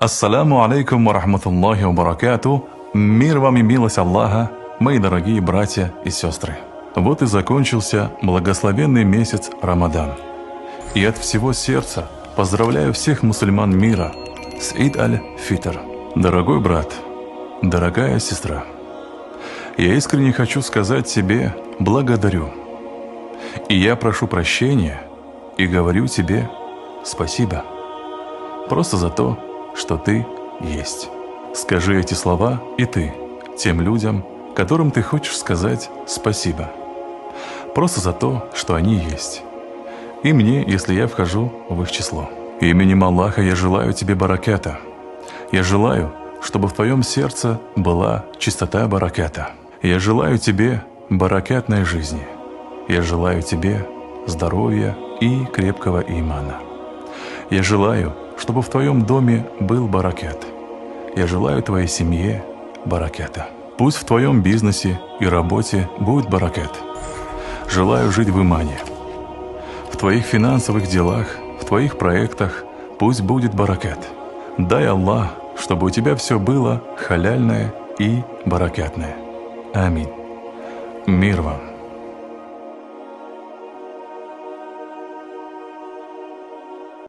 Ассаляму алейкум ва рахматуллахи ва баракату. Мир вам и милость Аллаха, мои дорогие братья и сестры. Вот и закончился благословенный месяц Рамадан. И от всего сердца поздравляю всех мусульман мира с Ид аль-Фитр. Дорогой брат, дорогая сестра, я искренне хочу сказать тебе благодарю. И я прошу прощения и говорю тебе спасибо. Просто за то, что ты есть. Скажи эти слова и ты, тем людям, которым ты хочешь сказать спасибо. Просто за то, что они есть. И мне, если я вхожу в их число. Именем Аллаха я желаю тебе бараката. Я желаю, чтобы в твоем сердце была чистота бараката. Я желаю тебе баракатной жизни. Я желаю тебе здоровья и крепкого имана. Я желаю, чтобы в твоем доме был баракат. Я желаю твоей семье бараката. Пусть в твоем бизнесе и работе будет баракат. Желаю жить в имане. В твоих финансовых делах, в твоих проектах пусть будет баракат. Дай Аллах, чтобы у тебя все было халяльное и баракатное. Аминь. Мир вам.